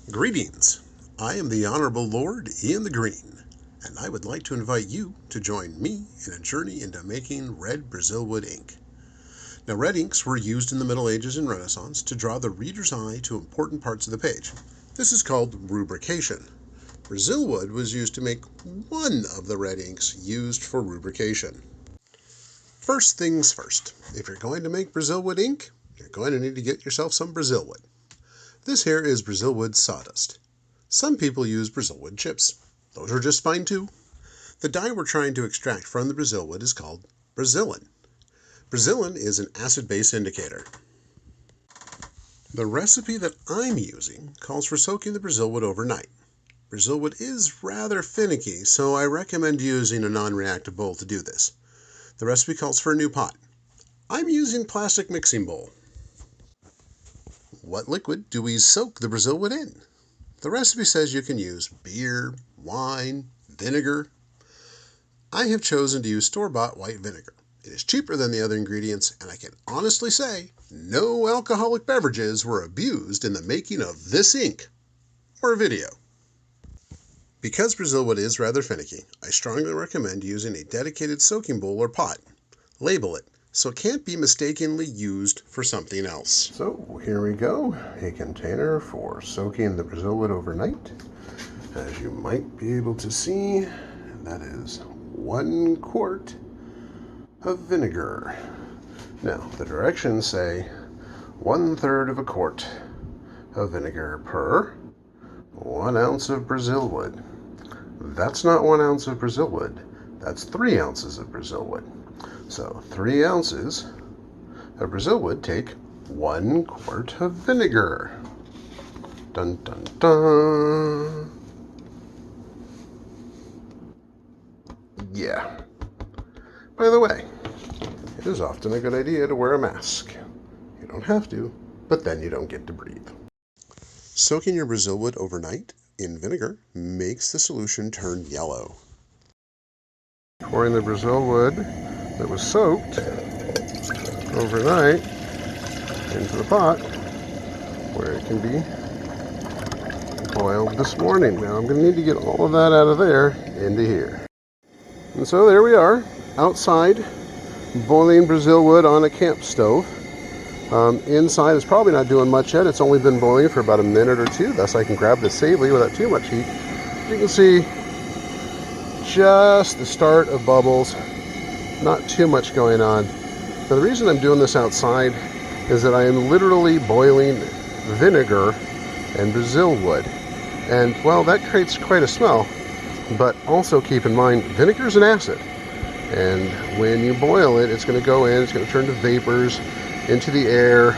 Greetings. I am the Honorable Lord Ian the Green, and I would like to invite you to join me in a journey into making red Brazilwood ink. Now, red inks were used in the Middle Ages and Renaissance to draw the reader's eye to important parts of the page. This is called rubrication. Brazilwood was used to make one of the red inks used for rubrication. First things first, if you're going to make Brazilwood ink, you're going to need to get yourself some Brazilwood. This here is Brazilwood sawdust. Some people use Brazilwood chips. Those are just fine too. The dye we're trying to extract from the Brazilwood is called Brazilin. Brazilin is an acid-base indicator. The recipe that I'm using calls for soaking the Brazilwood overnight. Brazilwood is rather finicky, so I recommend using a non-reactive bowl to do this. The recipe calls for a new pot. I'm using plastic mixing bowl. What liquid do we soak the Brazilwood in? The recipe says you can use beer, wine, vinegar. I have chosen to use store-bought white vinegar. It is cheaper than the other ingredients, and I can honestly say no alcoholic beverages were abused in the making of this ink or video. Because Brazilwood is rather finicky, I strongly recommend using a dedicated soaking bowl or pot. Label it so it can't be mistakenly used for something else. So here we go, a container for soaking the Brazilwood overnight. As you might be able to see, that is 1 quart of vinegar. Now the directions say 1/3 of a quart of vinegar per 1 ounce of Brazilwood. That's not 1 ounce of Brazilwood, that's 3 ounces of Brazilwood. So 3 ounces of Brazilwood take 1 quart of vinegar. Dun dun dun. Yeah. By the way, it is often a good idea to wear a mask. You don't have to, but then you don't get to breathe. Soaking your Brazilwood overnight in vinegar makes the solution turn yellow. Pouring the Brazilwood that was soaked overnight into the pot where it can be boiled this morning. Now I'm going to need to get all of that out of there into here. And so there we are, outside, boiling Brazilwood on a camp stove. Inside is probably not doing much yet. It's only been boiling for about a minute or two, thus I can grab this safely without too much heat. You can see just the start of bubbles, not too much going on. Now the reason I'm doing this outside is that I am literally boiling vinegar and Brazilwood. And well, that creates quite a smell, but also keep in mind, vinegar is an acid. And when you boil it, it's going to go in, it's going to turn to vapors into the air,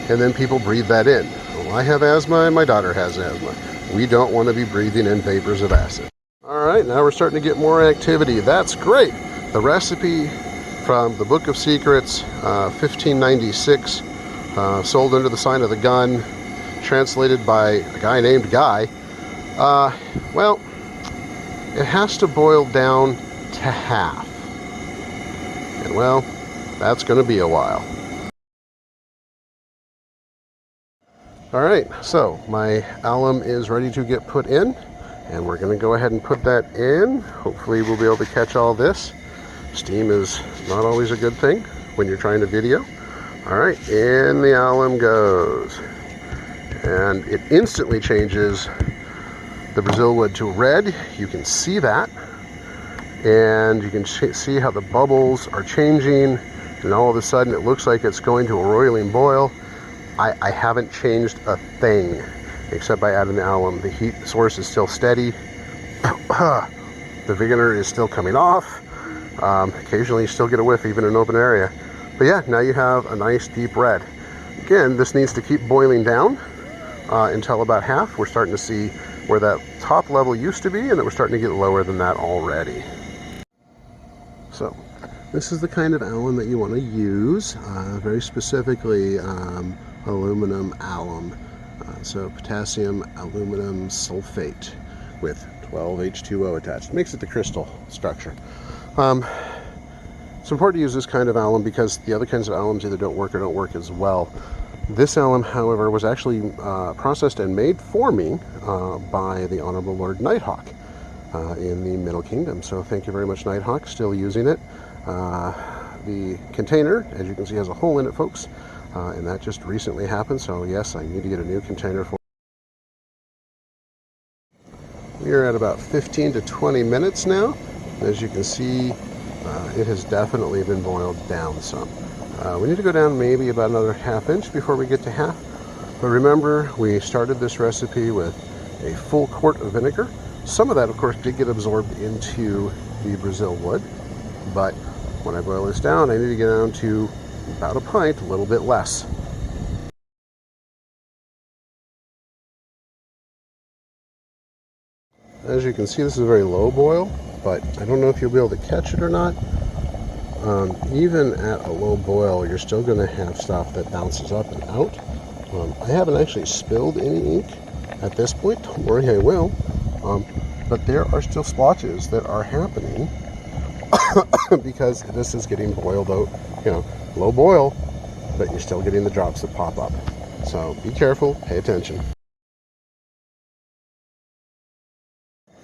and then people breathe that in. Well, I have asthma and my daughter has asthma. We don't want to be breathing in vapors of acid. All right, now we're starting to get more activity. That's great. The recipe from the Book of Secrets, 1596, sold under the sign of the gun, translated by a guy named Guy. Well, it has to boil down to half. And well, that's going to be a while. All right, so my alum is ready to get put in, and we're going to go ahead and put that in. Hopefully we'll be able to catch all this. Steam is not always a good thing when you're trying to video. All right, in the alum goes. And it instantly changes the Brazilwood to red. You can see that. And you can see how the bubbles are changing, and all of a sudden it looks like it's going to a roiling boil. I haven't changed a thing except by adding the alum. The heat source is still steady. The vinegar is still coming off. Occasionally you still get a whiff even in an open area. But yeah, now you have a nice deep red. Again, this needs to keep boiling down until about half. We're starting to see where that top level used to be, and that we're starting to get lower than that already. So this is the kind of alum that you want to use, very specifically aluminum alum, so potassium aluminum sulfate with 12H2O attached. It makes it the crystal structure. It's important to use this kind of alum because the other kinds of alums either don't work or don't work as well. This alum, however, was actually processed and made for me by the Honorable Lord Nighthawk in the Middle Kingdom. So thank you very much, Nighthawk. Still using it. The container, as you can see, has a hole in it, folks, and that just recently happened. So yes, I need to get a new container for it. We are at about 15 to 20 minutes now. As you can see, it has definitely been boiled down some. We need to go down maybe about another ½ inch before we get to half. But remember, we started this recipe with a full quart of vinegar. Some of that, of course, did get absorbed into the Brazil wood. But when I boil this down, I need to get down to about a pint, a little bit less. As you can see, this is a very low boil, but I don't know if you'll be able to catch it or not. Even at a low boil, you're still going to have stuff that bounces up and out. I haven't actually spilled any ink at this point. Don't worry, I will. But there are still splotches that are happening because this is getting boiled out, low boil, but you're still getting the drops that pop up. So be careful, pay attention.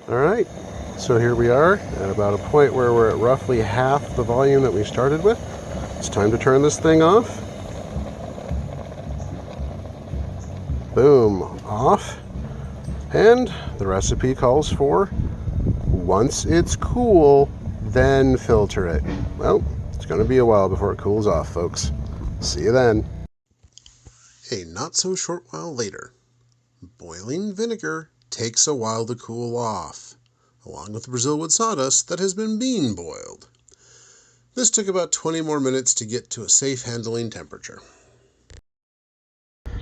All right, so here we are at about a point where we're at roughly half the volume that we started with. It's time to turn this thing off. Boom, off. And the recipe calls for, once it's cool, then filter it. Well, it's going to be a while before it cools off, folks. See you then. A not so short while later. Boiling vinegar takes a while to cool off, along with the Brazilwood sawdust that has been bean boiled. This took about 20 more minutes to get to a safe handling temperature.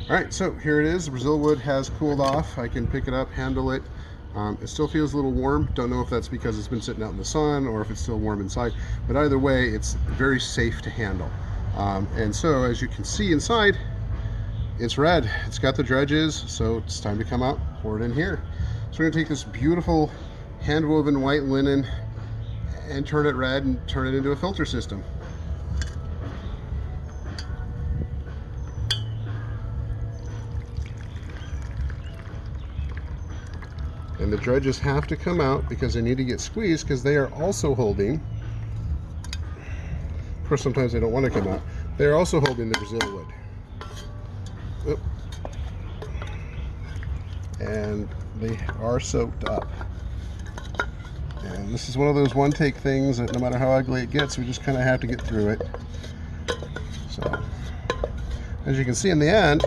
Alright, so here it is. The Brazilwood has cooled off. I can pick it up, handle it. It still feels a little warm. Don't know if that's because it's been sitting out in the sun or if it's still warm inside. But either way, it's very safe to handle. And so, as you can see inside, it's red. It's got the dredges, so it's time to come out, pour it in here. So we're going to take this beautiful hand-woven white linen and turn it red and turn it into a filter system. And the dredges have to come out because they need to get squeezed because they are also holding, of course sometimes they don't want to come out, they're also holding the Brazilwood. Oop. And they are soaked up. And this is one of those one-take things that no matter how ugly it gets, we just kind of have to get through it. So, as you can see in the end,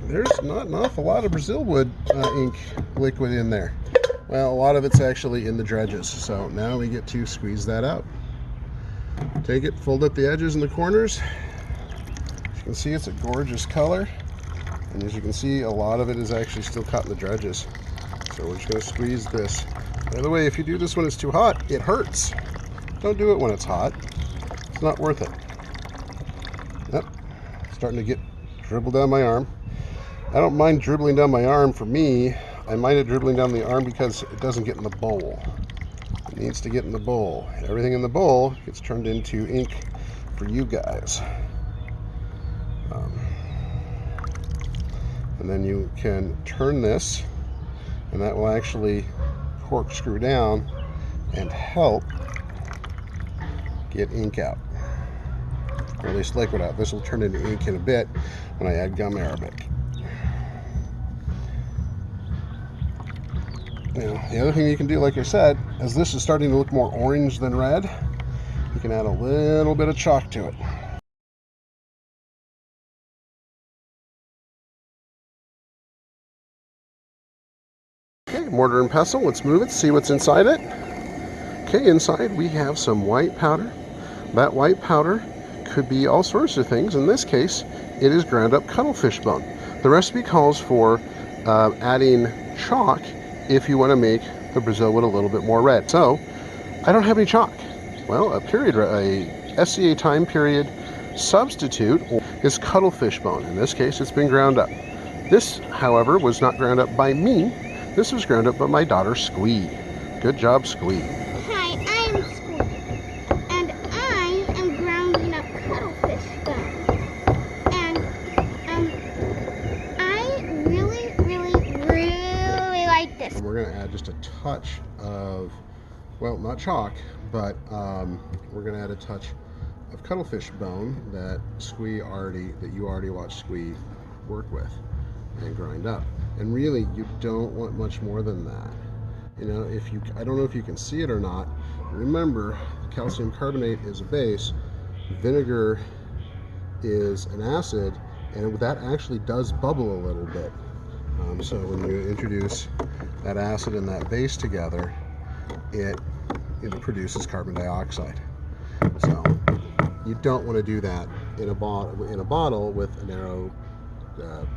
there's not an awful lot of Brazilwood ink liquid in there. Well, a lot of it's actually in the dredges. So now we get to squeeze that out. Take it, fold up the edges and the corners. As you can see, it's a gorgeous color. And as you can see, a lot of it is actually still caught in the dredges. So we're just going to squeeze this. By the way, if you do this when it's too hot, it hurts. Don't do it when it's hot. It's not worth it. Yep, starting to get dribbled down my arm. I don't mind dribbling down my arm for me. I mind it dribbling down the arm because it doesn't get in the bowl. It needs to get in the bowl. Everything in the bowl gets turned into ink for you guys. And then you can turn this, and that will actually corkscrew down and help get ink out, or at least liquid out. This will turn into ink in a bit when I add gum arabic. Now, the other thing you can do, like I said, as this is starting to look more orange than red, you can add a little bit of chalk to it. Okay, mortar and pestle, let's move it, see what's inside it. Okay, inside we have some white powder. That white powder could be all sorts of things. In this case, it is ground up cuttlefish bone. The recipe calls for adding chalk if you want to make the Brazilwood a little bit more red. So, I don't have any chalk. Well, a SCA time period substitute is cuttlefish bone. In this case, it's been ground up. This, however, was not ground up by me. This was ground up by my daughter, Squee. Good job, Squee. Hi, I'm Squee, and I am grounding up cuttlefish bone. And we're going to add just a touch of, well, not chalk, but we're going to add a touch of cuttlefish bone that you already watched Squee work with and grind up. And really, you don't want much more than that. You know, I don't know if you can see it or not. Remember, calcium carbonate is a base, vinegar is an acid, and that actually does bubble a little bit. So when you introduce that acid and that base together, it produces carbon dioxide. So you don't want to do that in a bottle with a narrow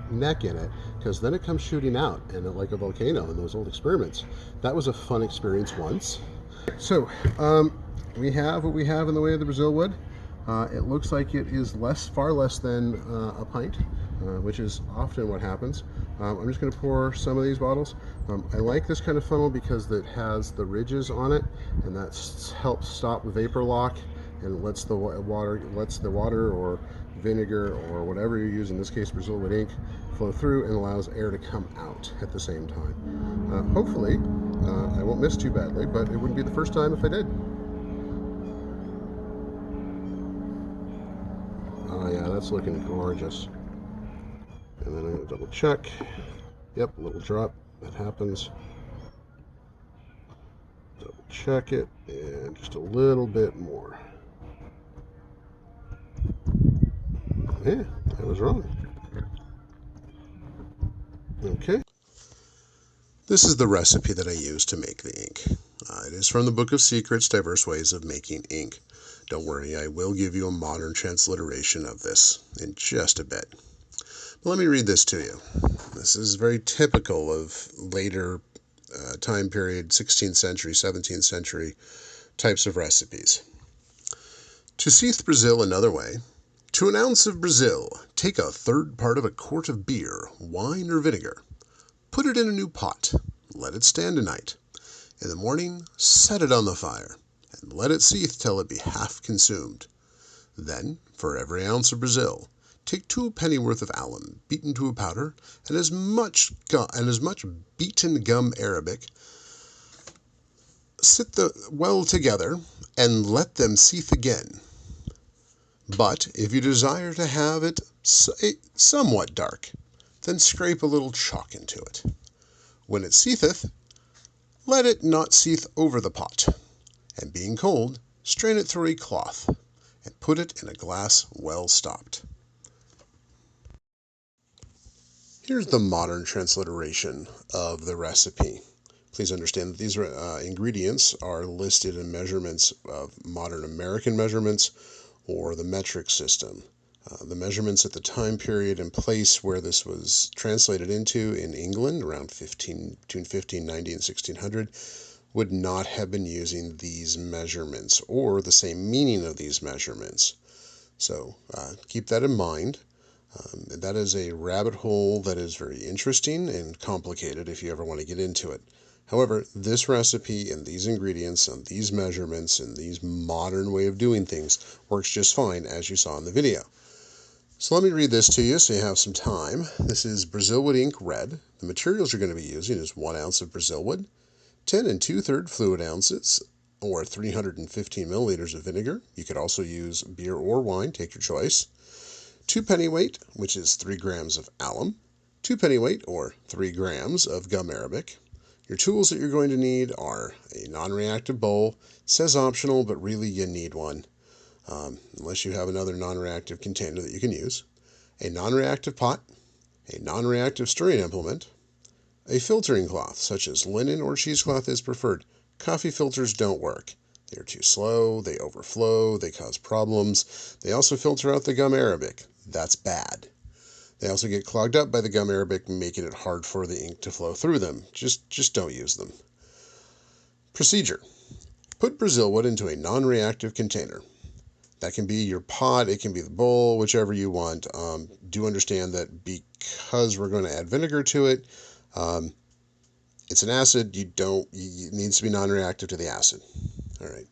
neck in it, because then it comes shooting out, and like a volcano in those old experiments. That was a fun experience once. So we have what we have in the way of the Brazilwood. It looks like it is far less than a pint, which is often what happens. I'm just going to pour some of these bottles. I like this kind of funnel because it has the ridges on it, and that helps stop vapor lock and lets the water or vinegar or whatever you use, in this case Brazilwood ink, flow through and allows air to come out at the same time. Hopefully I won't miss too badly, but it wouldn't be the first time if I did. Oh yeah, that's looking gorgeous. And then I'm going to double check. Yep, a little drop, that happens. Double check it, and just a little bit more. Yeah, I was wrong. Okay. This is the recipe that I use to make the ink. It is from the Book of Secrets, Diverse Ways of Making Ink. Don't worry, I will give you a modern transliteration of this in just a bit. But let me read this to you. This is very typical of later time period, 16th century, 17th century types of recipes. To seethe Brazil another way. To an ounce of Brazil, take a third part of a quart of beer, wine, or vinegar. Put it in a new pot. Let it stand a night. In the morning, set it on the fire, and let it seethe till it be half consumed. Then, for every ounce of Brazil, take 2 pennyworth of alum, beaten to a powder, and as much beaten gum arabic. Sit well together, and let them seethe again. But if you desire to have it somewhat dark, then scrape a little chalk into it. When it seetheth, let it not seethe over the pot, and being cold, strain it through a cloth, and put it in a glass well stopped. Here's the modern transliteration of the recipe. Please understand that these ingredients are listed in measurements of modern American measurements or the metric system. The measurements at the time period and place where this was translated into in England, around between 1590 and 1600, would not have been using these measurements or the same meaning of these measurements. So keep that in mind. That is a rabbit hole that is very interesting and complicated if you ever want to get into it. However, this recipe and these ingredients and these measurements and these modern way of doing things works just fine, as you saw in the video. So let me read this to you so you have some time. This is Brazilwood Ink Red. The materials you're going to be using is 1 ounce of Brazilwood, 10 2/3 fluid ounces, or 315 milliliters of vinegar. You could also use beer or wine, take your choice. 2 pennyweight, which is 3 grams of alum, 2 pennyweight, or 3 grams of gum arabic. Your tools that you're going to need are a non-reactive bowl. It says optional, but really you need one, unless you have another non-reactive container that you can use. A non-reactive pot, a non-reactive stirring implement, a filtering cloth, such as linen or cheesecloth is preferred. Coffee filters don't work. They're too slow, they overflow, they cause problems. They also filter out the gum arabic. That's bad. They also get clogged up by the gum arabic, making it hard for the ink to flow through them. Just don't use them. Procedure. Put Brazilwood into a non-reactive container. That can be your pot, it can be the bowl, whichever you want. Do understand that because we're going to add vinegar to it, it's an acid, it needs to be non-reactive to the acid. All right.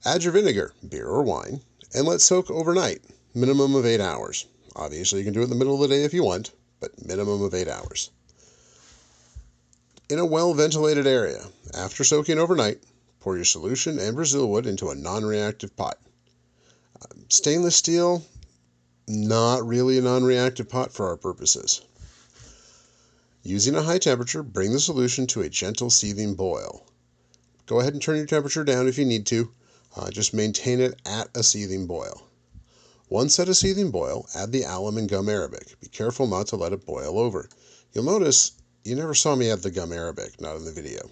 Add your vinegar, beer or wine, and let soak overnight, minimum of 8 hours. Obviously, you can do it in the middle of the day if you want, but minimum of 8 hours. In a well-ventilated area, after soaking overnight, pour your solution and Brazilwood into a non-reactive pot. Stainless steel, not really a non-reactive pot for our purposes. Using a high temperature, bring the solution to a gentle seething boil. Go ahead and turn your temperature down if you need to. Just maintain it at a seething boil. Once at a seething boil, add the alum and gum arabic. Be careful not to let it boil over. You'll notice you never saw me add the gum arabic, not in the video.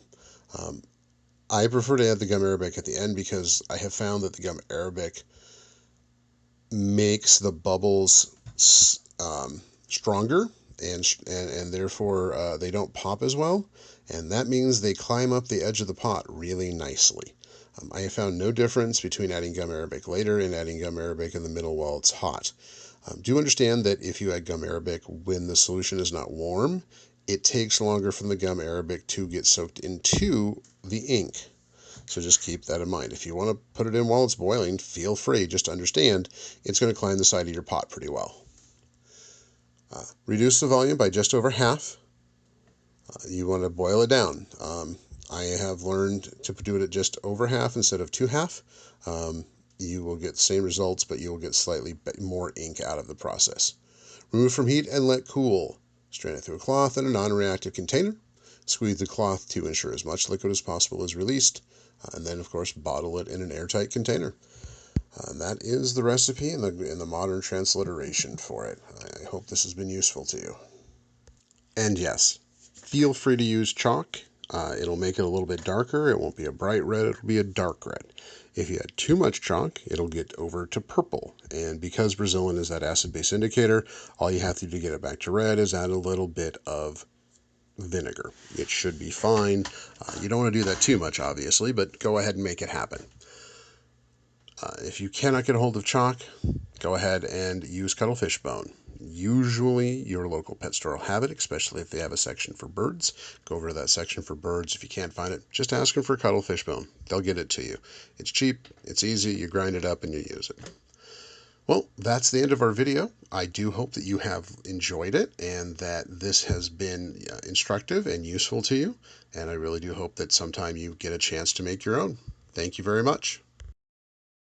I prefer to add the gum arabic at the end because I have found that the gum arabic makes the bubbles stronger and therefore they don't pop as well, and that means they climb up the edge of the pot really nicely. I have found no difference between adding gum arabic later and adding gum arabic in the middle while it's hot. Do understand that if you add gum arabic when the solution is not warm, it takes longer for the gum arabic to get soaked into the ink. So just keep that in mind. If you want to put it in while it's boiling, feel free. Just understand it's going to climb the side of your pot pretty well. Reduce the volume by just over half. You want to boil it down. I have learned to do it at just over half instead of 2/2. You will get the same results, but you will get slightly more ink out of the process. Remove from heat and let cool. Strain it through a cloth in a non-reactive container. Squeeze the cloth to ensure as much liquid as possible is released. And then, of course, bottle it in an airtight container. And that is the recipe in the modern transliteration for it. I hope this has been useful to you. And yes, feel free to use chalk. It'll make it a little bit darker. It won't be a bright red, it'll be a dark red. If you add too much chalk, it'll get over to purple. And because Brazilian is that acid-base indicator, all you have to do to get it back to red is add a little bit of vinegar. It should be fine. You don't want to do that too much, obviously, but go ahead and make it happen. If you cannot get a hold of chalk, go ahead and use cuttlefish bone. Usually your local pet store will have it, especially if they have a section for birds. Go over to that section for birds. If you can't find it, just ask them for cuttlefish bone. They'll get it to you. It's cheap, it's easy, you grind it up and you use it. Well, that's the end of our video. I do hope that you have enjoyed it and that this has been instructive and useful to you. And I really do hope that sometime you get a chance to make your own. Thank you very much.